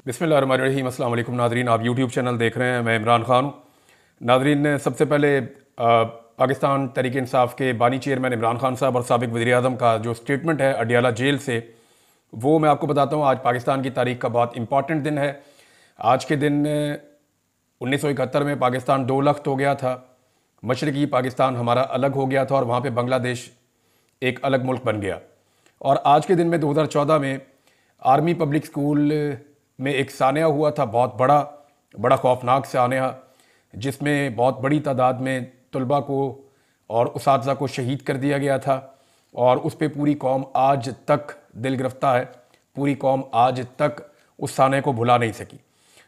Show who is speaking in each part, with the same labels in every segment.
Speaker 1: बिस्मिल्लाहिर्रहमानिर्रहीम। अस्सलाम वालेकुम नाज़रीन, आप यूट्यूब चैनल देख रहे हैं। मैं इमरान खान हूँ। नाज़रीन, सबसे पहले पाकिस्तान तहरीक इंसाफ के बानी चेयरमैन इमरान खान साहब और साबिक़ वज़ीर आज़म का जो स्टेटमेंट है अडियाला जेल से, वो मैं आपको बताता हूँ। आज पाकिस्तान की तारीख़ का बहुत इंपॉर्टेंट दिन है। आज के दिन 1971 में पाकिस्तान दो लख्त हो गया था। मशरक़ी पाकिस्तान हमारा अलग हो गया था और वहाँ पर बांग्लादेश एक अलग मुल्क बन गया। और आज के दिन में 2014 में आर्मी पब्लिक स्कूल में एक सानिया हुआ था, बहुत बड़ा खौफनाक सानिया, जिसमें बहुत बड़ी तादाद में तलबा को और उसातिज़ा को शहीद कर दिया गया था। और उस पर पूरी कौम आज तक दिल गिरफ्ता है। पूरी कौम आज तक उस सानिया को भुला नहीं सकी।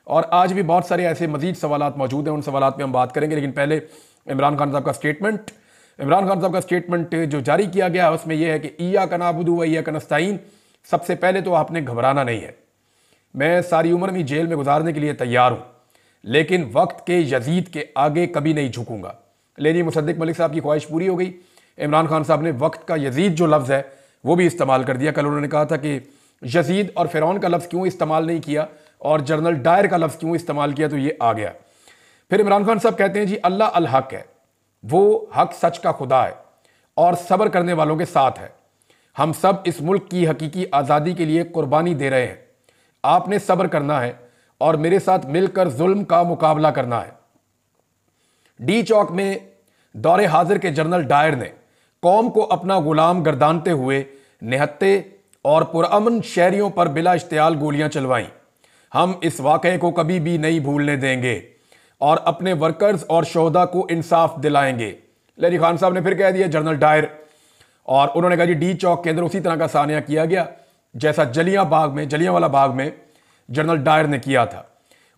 Speaker 1: और आज भी बहुत सारे ऐसे मज़ीद सवालात मौजूद हैं, उन सवालात पे हम बात करेंगे। लेकिन पहले इमरान खान साहब का स्टेटमेंट जो जारी किया गया है उसमें यह है कि इय्याका नअबुदु व इय्याका नस्तईन। सबसे पहले तो आपने घबराना नहीं है। मैं सारी उम्र भी जेल में गुजारने के लिए तैयार हूँ, लेकिन वक्त के यजीद के आगे कभी नहीं झुकूंगा। लेकिन मुसद्दिक मलिक साहब की ख्वाहिश पूरी हो गई। इमरान खान साहब ने वक्त का यजीद जो लफ्ज़ है वो भी इस्तेमाल कर दिया। कल उन्होंने कहा था कि यजीद और फ़िरौन का लफ्ज़ क्यों इस्तेमाल नहीं किया और जनरल डायर का लफ्ज़ क्यों इस्तेमाल किया, तो ये आ गया। फिर इमरान खान साहब कहते हैं जी अल्लाह अल हक है, वो हक सच का खुदा है और सब्र करने वालों के साथ है। हम सब इस मुल्क की हकीकी आज़ादी के लिए कुर्बानी दे रहे हैं। आपने सब्र करना है और मेरे साथ मिलकर जुल्म का मुकाबला करना है। डी चौक में दौरे हाजिर के जनरल डायर ने कौम को अपना गुलाम गर्दानते हुए निहत्ते और पुरअमन शहरियों पर बिला इश्तियाल गोलियां चलवाईं। हम इस वाक़े को कभी भी नहीं भूलने देंगे और अपने वर्कर्स और शोहदा को इंसाफ दिलाएंगे। लेकिन खान साहब ने फिर कह दिया जनरल डायर, और उन्होंने कहा जी डी चौक के अंदर उसी तरह का सानिया किया गया जैसा जलियांवाला बाग में जनरल डायर ने किया था।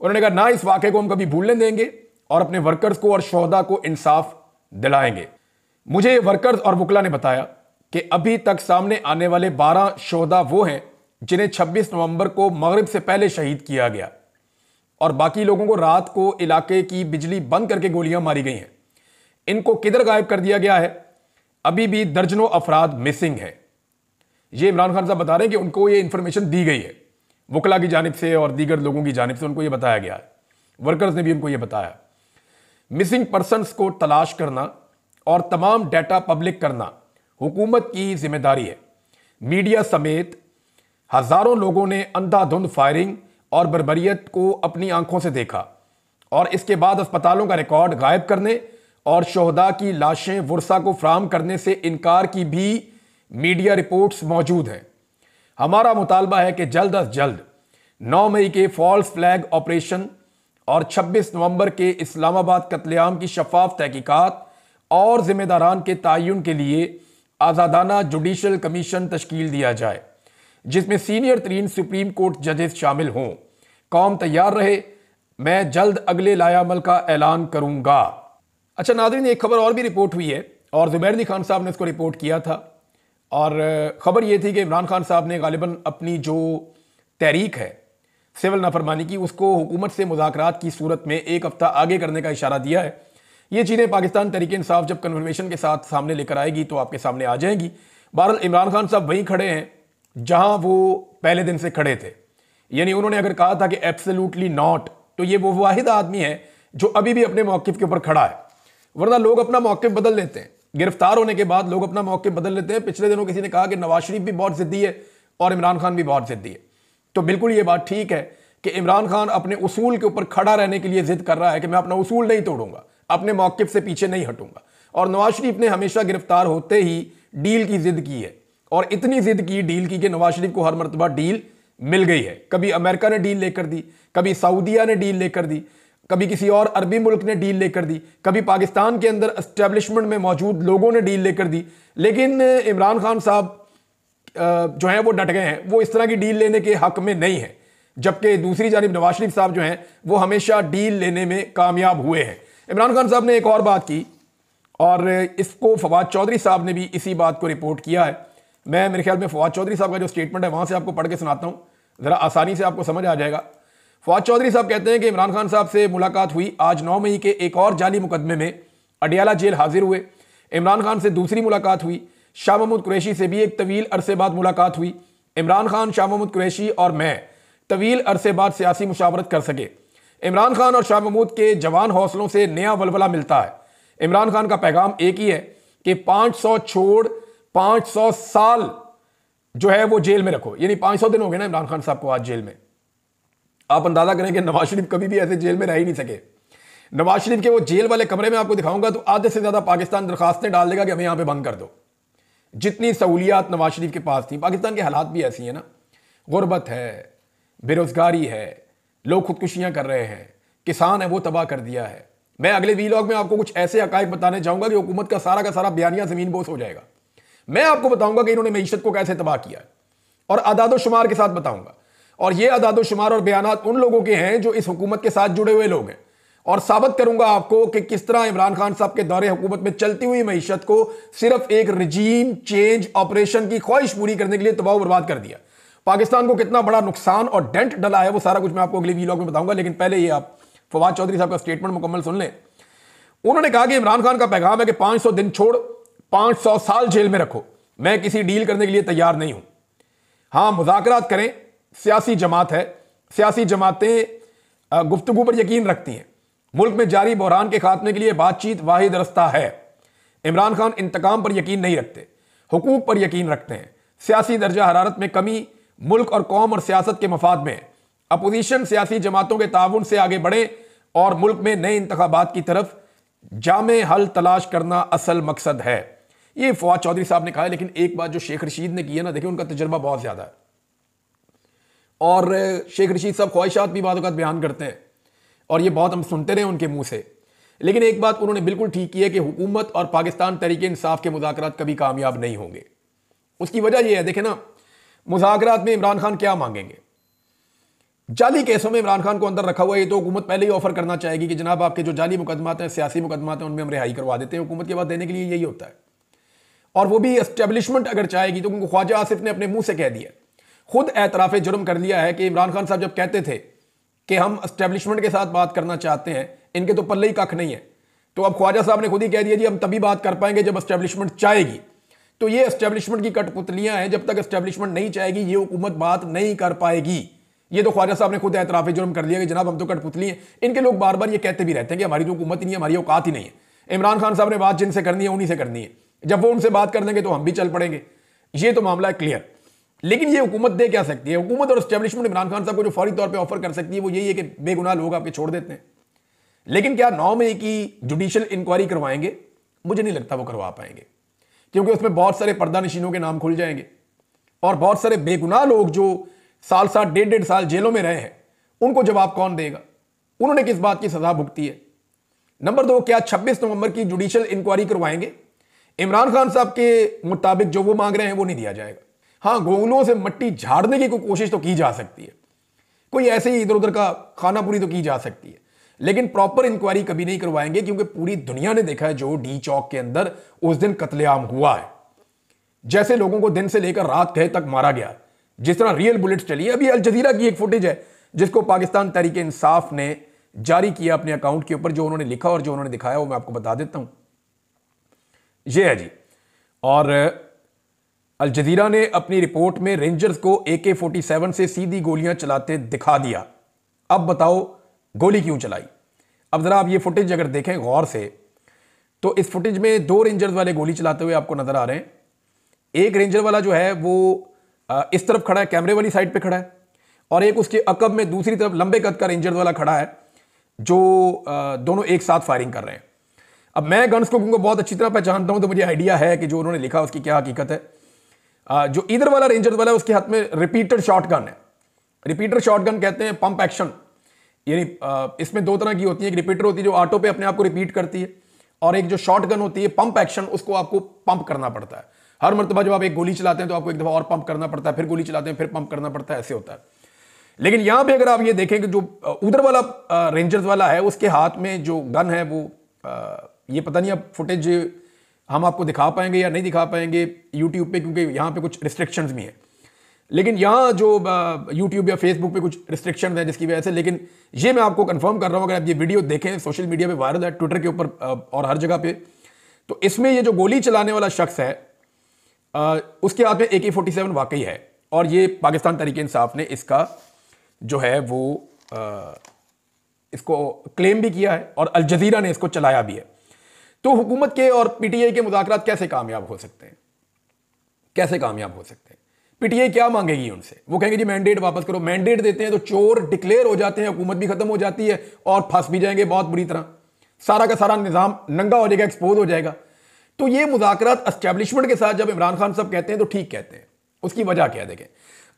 Speaker 1: उन्होंने कहा ना इस वाक़े को हम कभी भूलने देंगे और अपने वर्कर्स को और शोहदा को इंसाफ दिलाएंगे। मुझे वर्कर्स और वकला ने बताया कि अभी तक सामने आने वाले 12 शोहदा वो हैं जिन्हें 26 नवंबर को मगरिब से पहले शहीद किया गया और बाकी लोगों को रात को इलाके की बिजली बंद करके गोलियां मारी गई हैं। इनको किधर गायब कर दिया गया है? अभी भी दर्जनों अफराद मिसिंग हैं। ये इमरान खान साहब बता रहे हैं कि उनको ये इंफॉर्मेशन दी गई है, वकला की जानिब से और दीगर लोगों की जानिब से उनको ये बताया गया है। वर्कर्स ने भी उनको ये बताया। मिसिंग पर्सनस को तलाश करना और तमाम डाटा पब्लिक करना हुकूमत की जिम्मेदारी है। मीडिया समेत हजारों लोगों ने अंधाधुंध फायरिंग और बर्बरियत को अपनी आंखों से देखा और इसके बाद अस्पतालों का रिकॉर्ड गायब करने और शोहदा की लाशें वर्सा को फराहम करने से इनकार की भी मीडिया रिपोर्ट्स मौजूद हैं। हमारा मुतालबा है कि जल्द अज जल्द 9 मई के फॉल्स फ्लैग ऑपरेशन और 26 नवंबर के इस्लामाबाद कत्लेआम की शफाफ तहकीकात और जिम्मेदारान के तयन के लिए आज़ादाना जुडिशल कमीशन तश्कील दिया जाए, जिसमें सीनियर तरीन सुप्रीम कोर्ट जजेस शामिल हों। कौम तैयार रहे, मैं जल्द अगले लायामल का ऐलान करूंगा। अच्छा नाज़रीन, एक खबर और भी रिपोर्ट हुई है और ज़ुबैर अली खान साहब ने इसको रिपोर्ट किया था। और ख़बर यह थी कि इमरान खान साहब ने गालिबन अपनी जो तहरीक है सिविल नाफरमानी की, उसको हुकूमत से मुज़ाकरात की सूरत में एक हफ्ता आगे करने का इशारा दिया है। ये चीज़ें पाकिस्तान तहरीक इंसाफ जब कन्फर्मेशन के साथ सामने लेकर आएगी तो आपके सामने आ जाएंगी। बहरहाल इमरान खान साहब वहीं खड़े हैं जहां वो पहले दिन से खड़े थे। यानी उन्होंने अगर कहा था कि एब्सोल्युटली नॉट, तो ये वो वाहिद आदमी है जो अभी भी अपने मौक़िफ़ के ऊपर खड़ा है। वरना लोग अपना मौक़िफ़ बदल लेते हैं। गिरफ्तार होने के बाद लोग अपना मौक़िफ़ बदल लेते हैं। पिछले दिनों किसी ने कहा कि नवाज शरीफ भी बहुत ज़िद्दी है और इमरान खान भी बहुत ज़िद्दी है। तो बिल्कुल ये बात ठीक है कि इमरान खान अपने उसूल के ऊपर खड़ा रहने के लिए जिद कर रहा है कि मैं अपना उसूल नहीं तोड़ूंगा, अपने मौक़िफ़ से पीछे नहीं हटूंगा। और नवाज शरीफ ने हमेशा गिरफ्तार होते ही डील की जिद की है और इतनी जिद की डील की कि नवाज शरीफ को हर मरतबा डील मिल गई है। कभी अमेरिका ने डील लेकर दी, कभी सऊदिया ने डील लेकर दी, कभी किसी और अरबी मुल्क ने डील लेकर दी, कभी पाकिस्तान के अंदर एस्टेब्लिशमेंट में मौजूद लोगों ने डील लेकर दी। लेकिन इमरान खान साहब जो हैं वो डट गए हैं, वो इस तरह की डील लेने के हक में नहीं है। जबकि दूसरी जानिब नवाज शरीफ साहब जो हैं वो हमेशा डील लेने में कामयाब हुए हैं। इमरान खान साहब ने एक और बात की और इसको फवाद चौधरी साहब ने भी इसी बात को रिपोर्ट किया है। मैं मेरे ख्याल में फवाद चौधरी साहब का जो स्टेटमेंट है वहाँ से आपको पढ़ के सुनाता हूँ, ज़रा आसानी से आपको समझ आ जाएगा। फवाद चौधरी साहब कहते हैं कि इमरान खान साहब से मुलाकात हुई। आज 9 मई के एक और जाली मुकदमे में अडियाला जेल हाजिर हुए। इमरान खान से दूसरी मुलाकात हुई। शाह महमूद कुरैशी से भी एक तवील अरसे बाद मुलाकात हुई। इमरान खान, शाह महमूद कुरैशी और मैं तवील अरसे बाद सियासी मुशावरत कर सके। इमरान खान और शाह महमूद के जवान हौसलों से नया वलवला मिलता है। इमरान खान का पैगाम एक ही है कि 500 छोड़ 500 साल जो है वो जेल में रखो, यानी 500 दिन हो गए ना इमरान खान साहब को आज जेल में। आप अंदाजा करें कि नवाज शरीफ कभी भी ऐसे जेल में रह ही नहीं सके। नवाज शरीफ के वो जेल वाले कमरे में आपको दिखाऊंगा तो आधे से ज्यादा पाकिस्तान दरखास्तें डाल देगा कि हमें यहां पे बंद कर दो। जितनी सहूलियात नवाज शरीफ के पास थी। पाकिस्तान के हालात भी ऐसी है ना, गुर्बत है, बेरोजगारी है, लोग खुदकुशियां कर रहे हैं, किसान है वो तबाह कर दिया है। मैं अगले वीलॉग में आपको कुछ ऐसे हकायक बताने चाहूंगा कि हुकूमत का सारा बयानिया जमीन बोस हो जाएगा। मैं आपको बताऊंगा कि इन्होंने मईशत को कैसे तबाह किया है और अदादो शुमार के साथ बताऊंगा। और ये अदादो शुमार और बयानात उन लोगों के हैं जो इस हुकूमत के साथ जुड़े हुए लोग हैं, और साबित करूंगा आपको कि किस तरह इमरान खान साहब के दौरे हुकूमत में चलती हुई मईशत को सिर्फ एक रजीम चेंज ऑपरेशन की ख्वाहिश पूरी करने के लिए तबाह बर्बाद कर दिया। पाकिस्तान को कितना बड़ा नुकसान और डेंट डला है वो सारा कुछ मैं आपको अगले वीलॉग में बताऊंगा। लेकिन पहले ये आप फवाद चौधरी साहब का स्टेटमेंट मुकम्मल सुन लें। उन्होंने कहा कि इमरान खान का पैगाम है कि 500 दिन छोड़ 500 साल जेल में रखो, मैं किसी डील करने के लिए तैयार नहीं हूं। हां, मुज़ाकरात करें, सियासी जमात है, सियासी जमातें गुफ्तगू पर यकीन रखती हैं। मुल्क में जारी बहरान के खात्मे के लिए बातचीत वाहिद रास्ता है। इमरान खान इंतकाम पर यकीन नहीं रखते, हुकूक पर यकीन रखते हैं। सियासी दर्जा हरारत में कमी मुल्क और कौम और सियासत के मफाद में है। अपोजिशन सियासी जमातों के ताउन से आगे बढ़े और मुल्क में नए इंतखाबात की तरफ जामे हल तलाश करना असल मकसद है। ये फवाद चौधरी साहब ने कहा है। लेकिन एक बात जो शेख रशीद ने की है ना, देखिए उनका तजर्बा बहुत ज्यादा है और शेख रशीद साहब ख्वाहिशात भी बाद बयान करते हैं और ये बहुत हम सुनते रहे उनके मुंह से। लेकिन एक बात उन्होंने बिल्कुल ठीक की है कि हुकूमत और पाकिस्तान तहरीक इंसाफ के मुज़ाकरात कभी कामयाब नहीं होंगे। उसकी वजह यह है, देखें ना, मुज़ाकरात में इमरान खान क्या मांगेंगे? जाली केसों में इमरान खान को अंदर रखा हुआ है। ये तो हुकूमत पहले ही ऑफर करना चाहेगी कि जनाब आपके जो जाली मुकदमात हैं, सियासी मुकदमात हैं, उनमें हम रिहाई करवा देते हैं। हुकूमत के बाद देने के लिए यही होता है। और वो भी एस्टेब्लिशमेंट अगर चाहेगी तो, क्योंकि ख्वाजा आसिफ ने अपने मुंह से कह दिया, खुद एतराफ जुर्म कर लिया है कि इमरान खान साहब जब कहते थे कि हम एस्टेब्लिशमेंट के साथ बात करना चाहते हैं, इनके तो पल्ले ही कख नहीं है, तो अब ख्वाजा साहब ने खुद ही कह दिया जी हम तभी बात कर पाएंगे जब एस्टेब्लिशमेंट चाहेगी। तो ये एस्टेब्लिशमेंट की कठपुतलियां हैं, जब तक एस्टेब्लिशमेंट नहीं चाहेगी ये हुकूमत बात नहीं कर पाएगी। ये तो ख्वाजा साहब ने खुद एतराफ जुर्म कर लिया कि जनाब हम तो कठपुतली हैं। इनके लोग बार बार ये कहते भी रहते हैं कि हमारी तो हुकूमत ही नहीं है, हमारी औकात ही नहीं है। इमरान खान साहब ने बात जिनसे करनी है उन्हीं से करनी है, जब वो उनसे बात कर देंगे तो हम भी चल पड़ेंगे। ये तो मामला है क्लियर। लेकिन ये हुकूमत दे क्या सकती है? हुकूमत और एस्टेब्लिशमेंट इमरान खान साहब को जो फौरी तौर पे ऑफर कर सकती है वो यही है कि बेगुनाह लोग आपके छोड़ देते हैं। लेकिन क्या 9 मई की जुडिशियल इंक्वायरी करवाएंगे? मुझे नहीं लगता वो करवा पाएंगे, क्योंकि उसमें बहुत सारे पर्दा नशीनों के नाम खुल जाएंगे और बहुत सारे बेगुनाह लोग जो साल 1.5 साल जेलों में रहे हैं उनको जवाब कौन देगा? उन्होंने किस बात की सजा भुगती है? नंबर 2, क्या 26 नवंबर की जुडिशियल इंक्वायरी करवाएंगे? इमरान खान साहब के मुताबिक जो वो मांग रहे हैं वो नहीं दिया जाएगा। हां, गोंगलों से मट्टी झाड़ने की कोई कोशिश तो की जा सकती है, कोई ऐसे ही इधर उधर का खानापुरी तो की जा सकती है, लेकिन प्रॉपर इंक्वायरी कभी नहीं करवाएंगे। क्योंकि पूरी दुनिया ने देखा है जो डी चौक के अंदर उस दिन कत्लेआम हुआ है, जैसे लोगों को दिन से लेकर रात कहे तक मारा गया, जिस तरह रियल बुलेट्स चली। अभी अल जजीरा की एक फुटेज है जिसको पाकिस्तान तहरीक इंसाफ ने जारी किया अपने अकाउंट के ऊपर, जो उन्होंने लिखा और जो उन्होंने दिखाया वो मैं आपको बता देता हूं। ये है जी, और अल जजीरा ने अपनी रिपोर्ट में रेंजर्स को AK-47 से सीधी गोलियां चलाते दिखा दिया। अब बताओ गोली क्यों चलाई? अब जरा आप ये फुटेज अगर देखें गौर से तो इस फुटेज में 2 रेंजर्स वाले गोली चलाते हुए आपको नजर आ रहे हैं। एक रेंजर वाला जो है वो इस तरफ खड़ा है, कैमरे वाली साइड पे खड़ा है, और एक उसके अकब में दूसरी तरफ लंबे कद का रेंजर वाला खड़ा है, जो दोनों एक साथ फायरिंग कर रहे हैं। अब मैं गन्स को क्योंकि बहुत अच्छी तरह पहचानता हूं तो मुझे आइडिया है कि जो उन्होंने लिखा उसकी क्या हकीकत है। जो इधर वाला रेंजर वाला है उसके हाथ में रिपीटर शॉटगन है। रिपीटर शॉटगन कहते हैं पंप एक्शन, यानी इसमें 2 तरह की होती है। एक रिपीटर होती है जो ऑटो पे अपने आप को रिपीट करती है, और एक जो शॉटगन होती है पंप एक्शन, उसको आपको पंप करना पड़ता है। हर मरतबा जब आप एक गोली चलाते हैं तो आपको एक दफा और पंप करना पड़ता है, फिर गोली चलाते हैं फिर पंप करना पड़ता है, ऐसे होता है। लेकिन यहां पे अगर आप ये देखें कि जो उधर वाला रेंजर्स वाला है उसके हाथ में जो गन है वो ये पता नहीं अब फुटेज हम आपको दिखा पाएंगे या नहीं दिखा पाएंगे यूट्यूब पे, क्योंकि यहाँ पे कुछ रिस्ट्रिक्शंस भी हैं। लेकिन यहाँ जो यूट्यूब या फेसबुक पे कुछ रिस्ट्रिक्शन है जिसकी वजह से, लेकिन ये मैं आपको कंफर्म कर रहा हूँ, अगर आप ये वीडियो देखें सोशल मीडिया पे वायरल है, ट्विटर के ऊपर और हर जगह पे, तो इसमें ये जो गोली चलाने वाला शख्स है उसके हाथ में AK-47 वाकई है, और ये पाकिस्तान तहरीक इंसाफ ने इसका जो है वो इसको क्लेम भी किया है और अल जजीरा ने इसको चलाया भी है। तो हुकूमत के और पीटीआई के मुज़ाकरात कैसे कामयाब हो सकते हैं, कैसे कामयाब हो सकते हैं? पीटीआई क्या मांगेगी उनसे? वो कहेंगे जी मैंडेट वापस करो। मैंडेट देते हैं तो चोर डिक्लेयर हो जाते हैं, हुकूमत भी खत्म हो जाती है और फंस भी जाएंगे बहुत बुरी तरह, सारा का सारा निजाम नंगा हो जाएगा, एक्सपोज हो जाएगा। तो ये मुज़ाकरात एस्टेब्लिशमेंट के साथ जब इमरान खान साहब कहते हैं तो ठीक कहते हैं। उसकी वजह क्या है? देखें,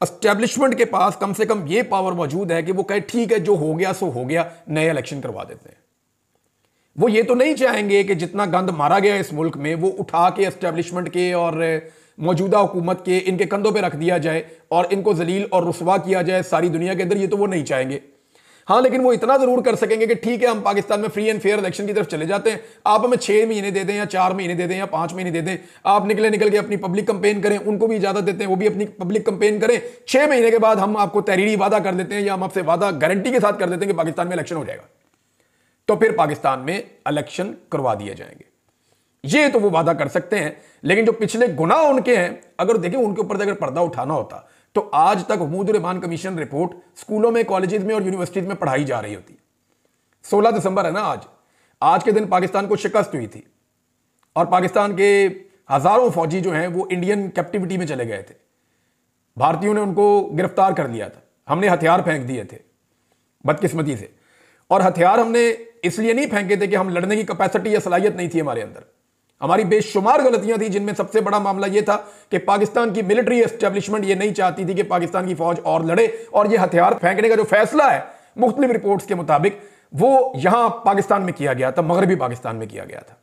Speaker 1: एस्टेब्लिशमेंट के पास कम से कम ये पावर मौजूद है कि वो कहे ठीक है जो हो गया सो हो गया, नए इलेक्शन करवा देते हैं। वो ये तो नहीं चाहेंगे कि जितना गंद मारा गया इस मुल्क में वो उठा के एस्टेब्लिशमेंट के और मौजूदा हुकूमत के इनके कंधों पे रख दिया जाए और इनको जलील और रुसवा किया जाए सारी दुनिया के अंदर। ये तो वो नहीं चाहेंगे। हाँ, लेकिन वो इतना जरूर कर सकेंगे कि ठीक है हम पाकिस्तान में फ्री एंड फेयर इलेक्शन की तरफ चले जाते हैं, आप हमें 6 महीने दे दें या 4 महीने दे दें या 5 महीने दे दें, आप निकल के अपनी पब्लिक कंपेन करें। उनको भी इजाजत देते हैं, वो भी अपनी पब्लिक कंपेन करें। 6 महीने के बाद हम आपको तहरीरी वादा कर देते हैं या हम आपसे वादा गारंटी के साथ कर देते हैं कि पाकिस्तान में इलेक्शन हो जाएगा, तो फिर पाकिस्तान में इलेक्शन करवा दिए जाएंगे। ये तो वो वादा कर सकते हैं। लेकिन जो पिछले गुनाह उनके हैं, अगर देखें उनके ऊपर अगर पर्दा उठाना होता तो आज तक हुकूमत-उर-रहमान कमीशन रिपोर्ट स्कूलों में, कॉलेजेस में और यूनिवर्सिटीज में पढ़ाई जा रही होती। 16 दिसंबर है ना आज के दिन पाकिस्तान को शिकस्त हुई थी और पाकिस्तान के हजारों फौजी जो हैं वो इंडियन कैप्टिविटी में चले गए थे। भारतीयों ने उनको गिरफ्तार कर लिया था, हमने हथियार फेंक दिए थे बदकिस्मती से। और हथियार हमने इसलिए नहीं फेंके थे कि हम लड़ने की कैपेसिटी या सलाहियत नहीं थी हमारे अंदर, हमारी बेशुमार गलतियां थी, जिनमें सबसे बड़ा मामला यह था कि पाकिस्तान की मिलिट्री एस्टेब्लिशमेंट ये नहीं चाहती थी कि पाकिस्तान की फौज और लड़े। और यह हथियार फेंकने का जो फैसला है मुख्तलिफ रिपोर्ट्स के मुताबिक वो यहां पाकिस्तान में किया गया था, मगरबी पाकिस्तान में किया गया था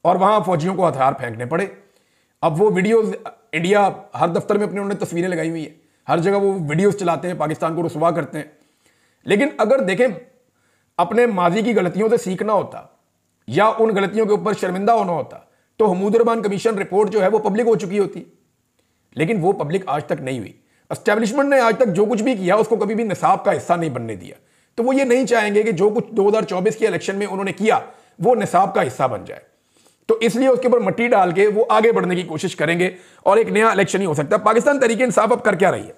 Speaker 1: और वहां फौजियों को हथियार फेंकने पड़े। अब वो वीडियोज इंडिया हर दफ्तर में अपने उन्होंने तस्वीरें लगाई हुई है, हर जगह वो वीडियोज चलाते हैं, पाकिस्तान को रुसवा करते हैं। लेकिन अगर देखें अपने माजी की गलतियों से सीखना होता या उन गलतियों के ऊपर शर्मिंदा होना होता तो हुकूमत-उर-रहमान कमीशन रिपोर्ट जो है वो पब्लिक हो चुकी होती। लेकिन वो पब्लिक आज तक नहीं हुई। एस्टेब्लिशमेंट ने आज तक जो कुछ भी किया उसको कभी भी निसाब का हिस्सा नहीं बनने दिया। तो वो ये नहीं चाहेंगे कि जो कुछ 2024 के इलेक्शन में उन्होंने किया वो निसाब का हिस्सा बन जाए। तो इसलिए उसके ऊपर मट्टी डाल के वो आगे बढ़ने की कोशिश करेंगे और एक नया इलेक्शन ही हो सकता है। पाकिस्तान तहरीक इंसाफ अब कर क्या रही है?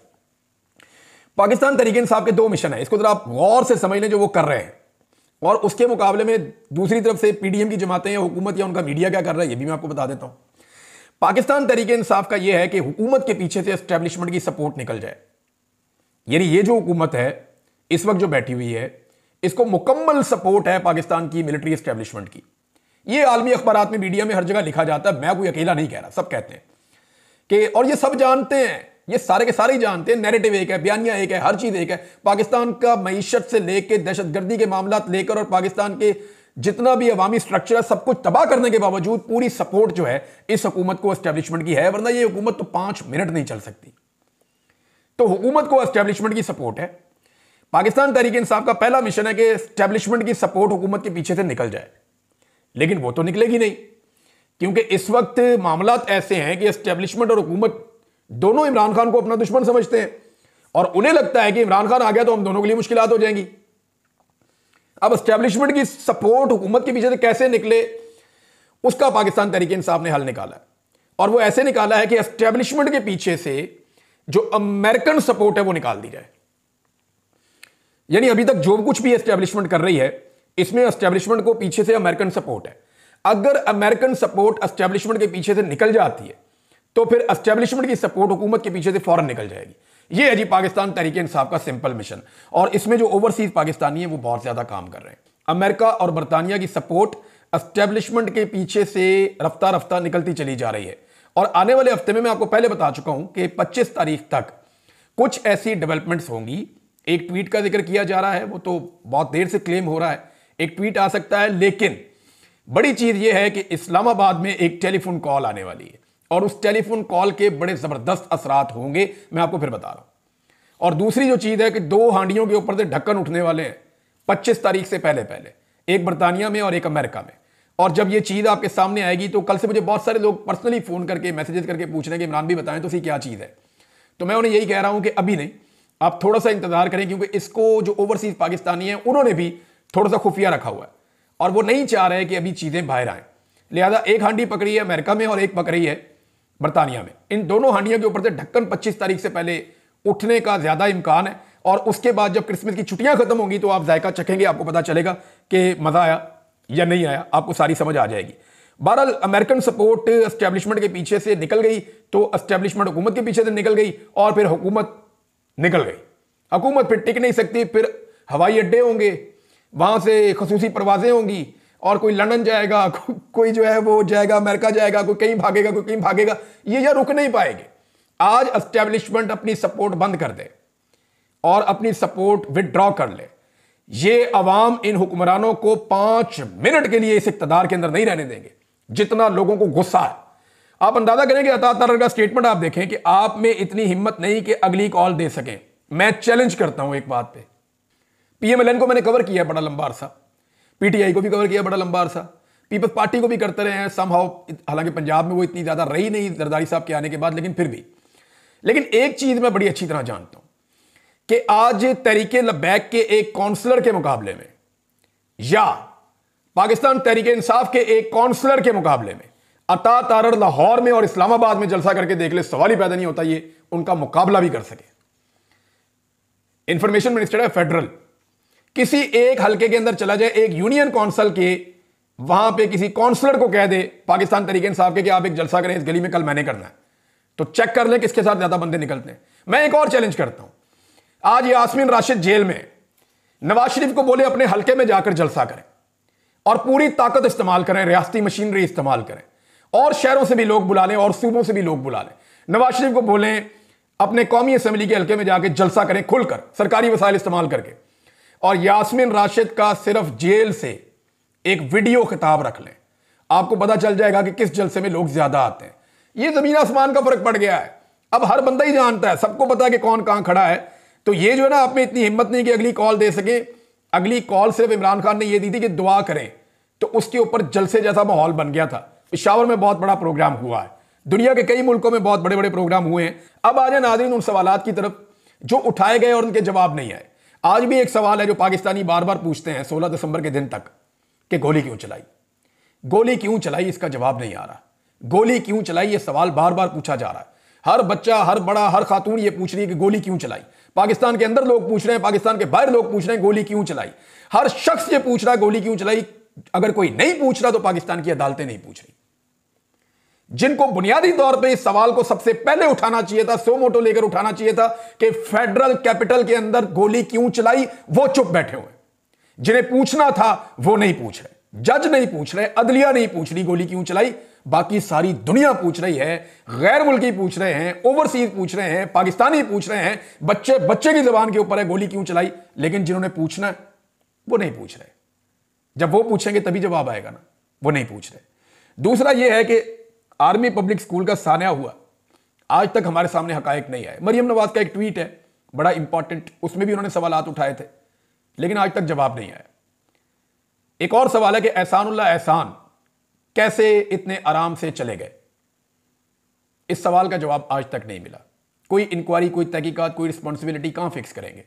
Speaker 1: पाकिस्तान तहरीक इंसाफ के 2 मिशन है, इसको जरा आप गौर से समझ लें जो वो कर रहे हैं। और उसके मुकाबले में दूसरी तरफ से पीडीएम की जमातें या हुकूमत या उनका मीडिया क्या कर रहा है ये भी मैं आपको बता देता हूं। पाकिस्तान तहरीक इंसाफ का यह है कि हुकूमत के पीछे से एस्टेब्लिशमेंट की सपोर्ट निकल जाए। यानी ये जो हुकूमत है इस वक्त जो बैठी हुई है इसको मुकम्मल सपोर्ट है पाकिस्तान की मिलिट्री एस्टेब्लिशमेंट की। ये आलमी अखबारात में, मीडिया में हर जगह लिखा जाता है, मैं कोई अकेला नहीं कह रहा, सब कहते हैं कि, और ये सब जानते हैं, ये सारे के सारे ही जानते हैं, नैरेटिव एक है, बयानिया एक है, हर चीज एक है। पाकिस्तान का मईशत से लेकर दहशतगर्दी के मामला लेकर और पाकिस्तान के जितना भी अवामी स्ट्रक्चर है सब कुछ तबाह करने के बावजूद पूरी सपोर्ट जो है इस हुकूमत को एस्टेब्लिशमेंट की है, वरना ये हुकूमत तो 5 मिनट नहीं चल सकती। तो हुकूमत को एस्टेब्लिशमेंट की सपोर्ट है। पाकिस्तान तहरीक इंसाफ का पहला मिशन है कि एस्टेब्लिशमेंट की सपोर्ट हुकूमत के पीछे से निकल जाए। लेकिन वो तो निकलेगी नहीं, क्योंकि इस वक्त मामलात ऐसे हैं कि एस्टेब्लिशमेंट और हुकूमत दोनों इमरान खान को अपना दुश्मन समझते हैं और उन्हें लगता है कि इमरान खान आ गया तो हम दोनों के लिए मुश्किलात हो जाएंगी। अब एस्टेब्लिशमेंट की सपोर्ट हुकूमत के पीछे से कैसे निकले उसका पाकिस्तान तहरीक इंसाफ ने हल निकाला है। और वो ऐसे निकाला है कि एस्टेब्लिशमेंट के पीछे से जो अमेरिकन सपोर्ट है वो निकाल दी जाए। यानी अभी तक जो कुछ भी एस्टेब्लिशमेंट कर रही है इसमें एस्टेब्लिशमेंट को पीछे से अमेरिकन सपोर्ट है। अगर अमेरिकन सपोर्ट एस्टेब्लिशमेंट के पीछे से निकल जाती है तो फिर एस्टेब्लिशमेंट की सपोर्ट हुकूमत के पीछे से फौरन निकल जाएगी। ये है जी पाकिस्तान तहरीक इंसाफ का सिंपल मिशन। और इसमें जो ओवरसीज पाकिस्तानी है वो बहुत ज्यादा काम कर रहे हैं। अमेरिका और बरतानिया की सपोर्ट एस्टेब्लिशमेंट के पीछे से रफ्ता रफ्ता निकलती चली जा रही है। और आने वाले हफ्ते में मैं आपको पहले बता चुका हूं कि 25 तारीख तक कुछ ऐसी डेवलपमेंट्स होंगी। एक ट्वीट का जिक्र किया जा रहा है, वो तो बहुत देर से क्लेम हो रहा है, एक ट्वीट आ सकता है, लेकिन बड़ी चीज यह है कि इस्लामाबाद में एक टेलीफोन कॉल आने वाली है और उस टेलीफोन कॉल के बड़े जबरदस्त असरात होंगे, मैं आपको फिर बता रहा हूं। और दूसरी जो चीज है कि 2 हांडियों के ऊपर से ढक्कन उठने वाले हैं 25 तारीख से पहले पहले, एक बरतानिया में और एक अमेरिका में। और जब ये चीज आपके सामने आएगी तो कल से मुझे बहुत सारे लोग पर्सनली फोन करके मैसेजेस करके पूछ रहे हैं कि इमरान भी बताएं तो सी क्या चीज है। तो मैं उन्हें यही कह रहा हूं कि अभी नहीं, आप थोड़ा सा इंतजार करें, क्योंकि इसको जो ओवरसीज पाकिस्तानी हैं उन्होंने भी थोड़ा सा खुफिया रखा हुआ है और वो नहीं चाह रहे कि अभी चीजें बाहर आए। लिहाजा एक हांडी पकड़ी है अमेरिका में और एक पकड़ी है बरतानिया में। इन दोनों हांडियों के ऊपर से ढक्कन 25 तारीख से पहले उठने का ज्यादा इम्कान है और उसके बाद जब क्रिसमस की छुट्टियां खत्म होंगी तो आप जायका चखेंगे, आपको पता चलेगा कि मजा आया या नहीं आया, आपको सारी समझ आ जाएगी। बहरहाल अमेरिकन सपोर्ट एस्टेब्लिशमेंट के पीछे से निकल गई तो एस्टेब्लिशमेंट हुकूमत के पीछे से निकल गई और फिर हुकूमत निकल गई। हुकूमत फिर टिक नहीं सकती, फिर हवाई अड्डे होंगे, वहां से खसूसी परवाजें होंगी और कोई लंदन जाएगा, कोई जो है वो जाएगा अमेरिका जाएगा, कोई कहीं भागेगा, कोई कहीं भागेगा, ये या रुक नहीं पाएंगे। आज एस्टेब्लिशमेंट अपनी सपोर्ट बंद कर दे और अपनी सपोर्ट विदड्रॉ कर ले, ये अवाम इन हुक्मरानों को 5 मिनट के लिए इस इक्तदार के अंदर नहीं रहने देंगे जितना लोगों को गुस्सा है। आप अंदाजा करें कि अता तारर का स्टेटमेंट आप देखें कि आप में इतनी हिम्मत नहीं कि अगली कॉल दे सकें। मैं चैलेंज करता हूं एक बात पे, पीएमएलएन को मैंने कवर किया बड़ा लंबा अरसा, पीटीआई को भी कवर किया बड़ा लंबा अरसा, पीपल्स पार्टी को भी करते रहे हैं समहाउ, हालांकि पंजाब में वो इतनी ज्यादा रही नहीं जरदारी साहब के आने के बाद, लेकिन फिर भी। लेकिन एक चीज मैं बड़ी अच्छी तरह जानता हूं कि आज तहरीके लब्बैक के एक काउंसलर के मुकाबले में या पाकिस्तान तहरीके इंसाफ के एक काउंसलर के मुकाबले में अता तारर लाहौर में और इस्लामाबाद में जलसा करके देख ले, सवाल ही पैदा नहीं होता ये उनका मुकाबला भी कर सके। इंफॉर्मेशन मिनिस्टर है फेडरल, किसी एक हलके के अंदर चला जाए, एक यूनियन काउंसिल के वहां पे किसी काउंसलर को कह दे पाकिस्तान तहरीके इंसाफ के कि आप एक जलसा करें इस गली में, कल मैंने करना है, तो चेक कर ले किसके साथ ज्यादा बंदे निकलते हैं। मैं एक और चैलेंज करता हूं, आज यास्मीन राशिद जेल में, नवाज शरीफ को बोले अपने हलके में जाकर जलसा करें और पूरी ताकत इस्तेमाल करें, रियासती मशीनरी इस्तेमाल करें और शहरों से भी लोग बुला लें और सूबों से भी लोग बुला लें। नवाज शरीफ को बोलें अपने कौमी असेंबली के हलके में जाकर जलसा करें खुलकर, सरकारी वसाइल इस्तेमाल करके, और यास्मीन राशिद का सिर्फ जेल से एक वीडियो खिताब रख लें, आपको पता चल जाएगा कि किस जलसे में लोग ज्यादा आते हैं। ये जमीन आसमान का फर्क पड़ गया है, अब हर बंदा ही जानता है, सबको पता है कि कौन कहां खड़ा है। तो ये जो है ना, आप में इतनी हिम्मत नहीं कि अगली कॉल दे सके। अगली कॉल सिर्फ इमरान खान ने ये दी थी कि दुआ करें, तो उसके ऊपर जलसे जैसा माहौल बन गया था। पेशावर में बहुत बड़ा प्रोग्राम हुआ है, दुनिया के कई मुल्कों में बहुत बड़े बड़े प्रोग्राम हुए हैं। अब आ जाए नाज़रीन उन सवालात की तरफ जो उठाए गए और उनके जवाब नहीं आए। आज भी एक सवाल है जो पाकिस्तानी बार बार पूछते हैं 16 दिसंबर के दिन तक कि गोली क्यों चलाई, गोली क्यों चलाई, इसका जवाब नहीं आ रहा। गोली क्यों चलाई, यह सवाल बार बार पूछा जा रहा है। हर बच्चा, हर बड़ा, हर खातून ये पूछ रही है कि गोली क्यों चलाई। पाकिस्तान के अंदर लोग पूछ रहे हैं, पाकिस्तान के बाहर लोग पूछ रहे हैं गोली क्यों चलाई। हर शख्स ये पूछ रहा है गोली क्यों चलाई। अगर कोई नहीं पूछ रहा तो पाकिस्तान की अदालतें नहीं पूछ रही। जिनको बुनियादी तौर पे इस सवाल को सबसे पहले उठाना चाहिए था, सो मोटो लेकर उठाना चाहिए था कि फेडरल कैपिटल के अंदर गोली क्यों चलाई, वो चुप बैठे हुए। जिन्हें पूछना था वो नहीं पूछ रहे, जज नहीं पूछ रहे, अदलिया नहीं पूछ रही गोली क्यों चलाई। बाकी सारी दुनिया पूछ रही है, गैर मुल्की पूछ रहे हैं, ओवरसीज पूछ रहे हैं, पाकिस्तानी पूछ रहे हैं, बच्चे बच्चे की जबान के ऊपर है गोली क्यों चलाई। लेकिन जिन्होंने पूछना है वो नहीं पूछ रहे। जब वो पूछेंगे तभी जवाब आएगा ना, वो नहीं पूछ रहे। दूसरा यह है कि आर्मी पब्लिक स्कूल का सानिया हुआ, आज तक हमारे सामने हकायक नहीं आए। मरियम नवाज का एक ट्वीट है बड़ा इंपॉर्टेंट, उसमें भी उन्होंने सवालात उठाए थे लेकिन आज तक जवाब नहीं आया। एक और सवाल है कि एहसानुल्लाह एहसान कैसे इतने आराम से चले गए, इस सवाल का जवाब आज तक नहीं मिला। कोई इंक्वायरी, कोई तहकीकात, कोई रिस्पॉन्सिबिलिटी कहां फिक्स करेंगे।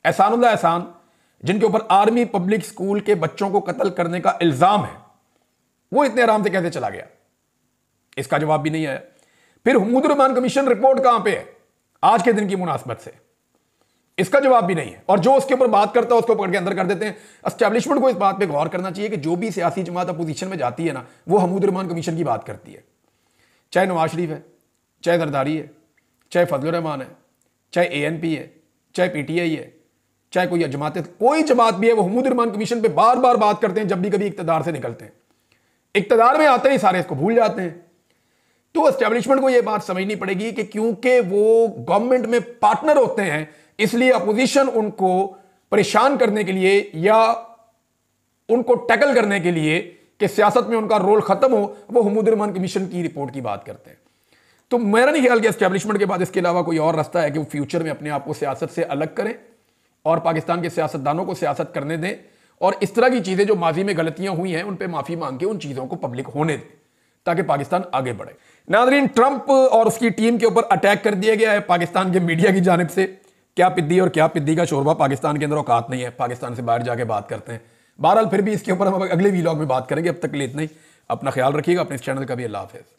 Speaker 1: एहसानुल्लाह एहसान जिनके ऊपर आर्मी पब्लिक स्कूल के बच्चों को कत्ल करने का इल्जाम है, वो इतने आराम से कैसे चला गया, इसका जवाब भी नहीं आया। फिर हुमूदुर्रहमान कमीशन रिपोर्ट कहां पे है आज के दिन की मुनासबत से, इसका जवाब भी नहीं है। और जो उसके ऊपर बात करता है उसको पकड़ के अंदर कर देते हैं। एस्टैब्लिशमेंट को इस बात पे गौर करना चाहिए कि जो भी सियासी जमात अपोजिशन में जाती है ना, वो हुमूदुर्रहमान कमीशन की बात करती है। चाहे नवाज शरीफ है, चाहे जरदारी है, चाहे फजलुर रहमान है, चाहे ANP है, चाहे PTI है, चाहे कोई जमात है, कोई जमात भी है, वो हुमूदुर्रहमान कमीशन पे बार बार बात करते हैं जब भी कभी इक्तदार से निकलते हैं। इक्तदार में आते ही सारे इसको भूल जाते हैं। तो एस्टैब्लिशमेंट को यह बात समझनी पड़ेगी कि क्योंकि वो गवर्नमेंट में पार्टनर होते हैं, इसलिए अपोजिशन उनको परेशान करने के लिए या उनको टैकल करने के लिए कि सियासत में उनका रोल खत्म हो, वो हुमूदुर्रहमान कमीशन की रिपोर्ट की बात करते हैं। तो मेरा नहीं ख्याल कि एस्टैब्लिशमेंट के बाद इसके अलावा कोई और रास्ता है कि वो फ्यूचर में अपने आप को सियासत से अलग करें और पाकिस्तान के सियासतदानों को सियासत करने दें और इस तरह की चीजें जो माजी में गलतियां हुई हैं उन पर माफी मांग के उन चीजों को पब्लिक होने दें ताकि पाकिस्तान आगे बढ़े। नाज़रीन, ट्रंप और उसकी टीम के ऊपर अटैक कर दिया गया है पाकिस्तान के मीडिया की जानिब से। क्या पिद्दी और क्या पिद्दी का शोरबा पाकिस्तान के अंदर औकात नहीं है, पाकिस्तान से बाहर जाके बात करते हैं। बहरहाल फिर भी इसके ऊपर हम अगले वीलॉग में बात करेंगे। अब तक के लिए इतना ही। अपना ख्याल रखिएगा, अपने इस चैनल का भी। अल्लाह हाफिज़।